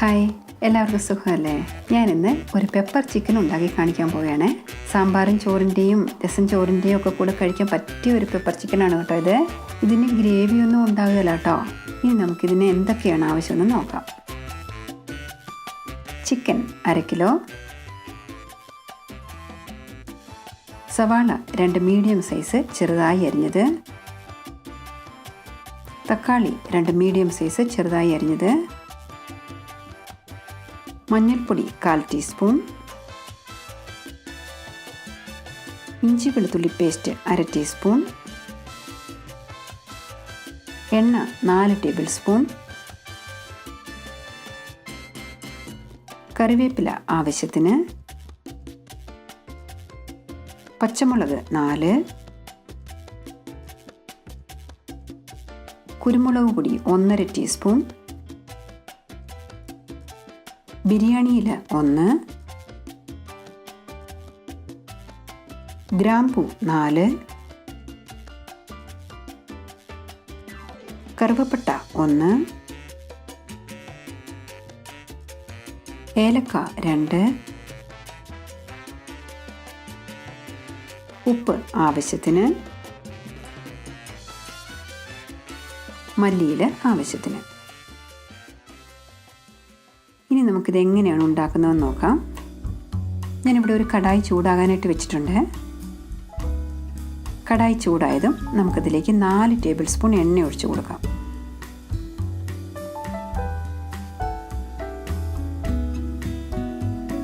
Hi, എല്ലാവർക്കും സുഖമല്ലേ? ഞാനിന്ന് ഒരു പെപ്പർ ചിക്കൻ ഉണ്ടാക്കി കാണിക്കാൻ പോവുകയാണ്. സാമ്പാറും ചോറിൻ്റെയും രസം ചോറിൻ്റെയും ഒക്കെ കൂടെ കഴിക്കാൻ പറ്റിയ ഒരു പെപ്പർ ചിക്കനാണ് കേട്ടോ ഇത്. ഇതിന് ഗ്രേവിയൊന്നും ഉണ്ടാകുകയില്ല കേട്ടോ. ഇനി നമുക്കിതിന് എന്തൊക്കെയാണ് ആവശ്യമെന്ന് നോക്കാം. ചിക്കൻ 1/2 കിലോ, സവാള 2 മീഡിയം സൈസ് ചെറുതായി അരിഞ്ഞത്, തക്കാളി 2 മീഡിയം സൈസ് ചെറുതായി അരിഞ്ഞത്, മഞ്ഞൾപ്പൊടി 1/4 ടീസ്പൂൺ, ഇഞ്ചി വെളുത്തുള്ളി പേസ്റ്റ് 1/2 ടീസ്പൂൺ, എണ്ണ 4 ടേബിൾ സ്പൂൺ, കറിവേപ്പില ആവശ്യത്തിന്, പച്ചമുളക് 4, കുരുമുളക് പൊടി 1/2 ടീസ്പൂൺ, ബിരിയാണി ഇല 1, ഗ്രാമ്പൂ 4, കറുവപ്പട്ട 1, ഏലക്ക 2, ഉപ്പ് ആവശ്യത്തിന്, മല്ലിയില ആവശ്യത്തിന്. ഇനി നമുക്കിത് എങ്ങനെയാണ് ഉണ്ടാക്കുന്നതെന്ന് നോക്കാം. ഞാനിവിടെ ഒരു കടായി ചൂടാകാനായിട്ട് വെച്ചിട്ടുണ്ട്. കടായി ചൂടായതും നമുക്കതിലേക്ക് 4 ടേബിൾ സ്പൂൺ എണ്ണ ഒഴിച്ചു കൊടുക്കാം.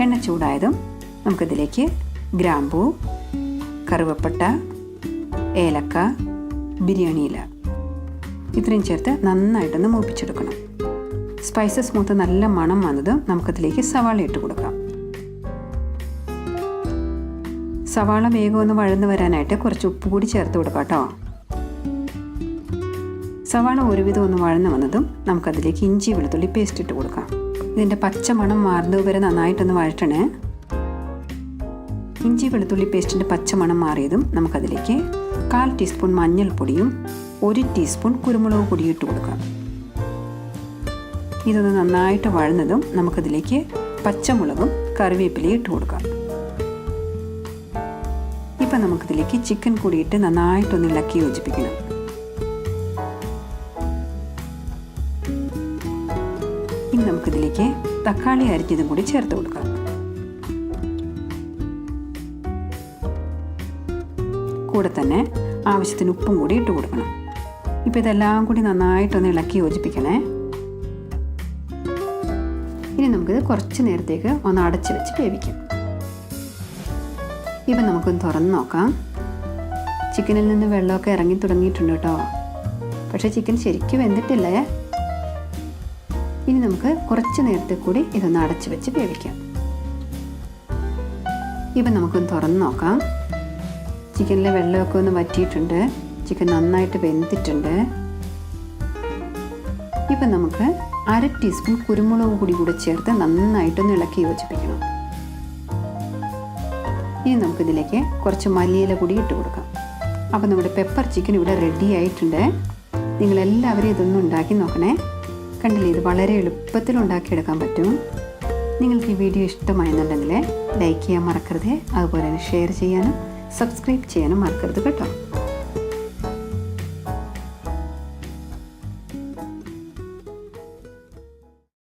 എണ്ണ ചൂടായതും നമുക്കതിലേക്ക് ഗ്രാമ്പൂ, കറുവപ്പട്ട, ഏലക്ക, ബിരിയാണി ഇല ഇത്രയും ചേർത്ത് നന്നായിട്ടൊന്ന് മൂപ്പിച്ചെടുക്കണം. സ്പൈസസ് മൂത്ത് നല്ല മണം വന്നതും നമുക്കതിലേക്ക് സവാള ഇട്ട് കൊടുക്കാം. സവാള വേഗം ഒന്ന് വഴന്ന് വരാനായിട്ട് കുറച്ച് ഉപ്പ് കൂടി ചേർത്ത് കൊടുക്കാം കേട്ടോ. സവാള ഒരുവിധം ഒന്ന് വഴന്ന് വന്നതും നമുക്കതിലേക്ക് ഇഞ്ചി വെളുത്തുള്ളി പേസ്റ്റ് ഇട്ട് കൊടുക്കാം. ഇതിൻ്റെ പച്ച മണം മാറുന്നത് വരെ നന്നായിട്ടൊന്ന് വഴറ്റണേ. ഇഞ്ചി വെളുത്തുള്ളി പേസ്റ്റിൻ്റെ പച്ച മണം മാറിയതും നമുക്കതിലേക്ക് 1/4 ടീസ്പൂൺ മഞ്ഞൾപ്പൊടിയും 1 ടീസ്പൂൺ കുരുമുളക് പൊടിയും ഇട്ട് കൊടുക്കാം. ഇതൊന്ന് നന്നായിട്ട് വഴന്നതും നമുക്കതിലേക്ക് പച്ചമുളകും കറിവേപ്പിലയും ഇട്ട് കൊടുക്കാം. ഇപ്പം നമുക്കിതിലേക്ക് ചിക്കൻ കൂടിയിട്ട് നന്നായിട്ടൊന്ന് ഇളക്കി യോജിപ്പിക്കണം. ഇനി നമുക്കിതിലേക്ക് തക്കാളി അരിഞ്ഞതും കൂടി ചേർത്ത് കൊടുക്കാം. കൂടെ തന്നെ ആവശ്യത്തിന് ഉപ്പും കൂടി ഇട്ട് കൊടുക്കണം. ഇപ്പം ഇതെല്ലാം കൂടി നന്നായിട്ടൊന്ന് ഇളക്കി യോജിപ്പിക്കണേ. ഇനി നമുക്കിത് കുറച്ച് നേരത്തേക്ക് ഒന്ന് അടച്ച് വെച്ച് വേവിക്കാം. ഇപ്പം നമുക്കൊന്ന് തുറന്ന് നോക്കാം. ചിക്കനിൽ നിന്ന് വെള്ളമൊക്കെ ഇറങ്ങി തുടങ്ങിയിട്ടുണ്ട് കേട്ടോ. പക്ഷേ ചിക്കൻ ശരിക്കും വെന്തിട്ടില്ലേ. ഇനി നമുക്ക് കുറച്ച് നേരത്തെ കൂടി ഇതൊന്ന് അടച്ച് വെച്ച് വേവിക്കാം. ഇപ്പം നമുക്കൊന്ന് തുറന്ന് നോക്കാം. ചിക്കനിലെ വെള്ളമൊക്കെ ഒന്ന് വറ്റിയിട്ടുണ്ട്. ചിക്കൻ നന്നായിട്ട് വെന്തിട്ടുണ്ട്. ഇപ്പം നമുക്ക് 1/2 ടീസ്പൂൺ കുരുമുളക് പൊടി കൂടെ ചേർത്ത് നന്നായിട്ടൊന്ന് ഇളക്കി യോജിപ്പിക്കണം. ഇനി നമുക്കിതിലേക്ക് കുറച്ച് മല്ലിയില കൂടി ഇട്ട് കൊടുക്കാം. അപ്പോൾ നമ്മുടെ പെപ്പർ ചിക്കൻ ഇവിടെ റെഡി ആയിട്ടുണ്ട്. നിങ്ങളെല്ലാവരും ഇതൊന്നും ഉണ്ടാക്കി നോക്കണേ. കണ്ടില്ലേ, ഇത് വളരെ എളുപ്പത്തിൽ ഉണ്ടാക്കിയെടുക്കാൻ പറ്റും. നിങ്ങൾക്ക് ഈ വീഡിയോ ഇഷ്ടമായെന്നുണ്ടെങ്കിൽ ലൈക്ക് ചെയ്യാൻ മറക്കരുത്. അതുപോലെ തന്നെ ഷെയർ ചെയ്യാനും സബ്സ്ക്രൈബ് ചെയ്യാനും മറക്കരുത് കേട്ടോ.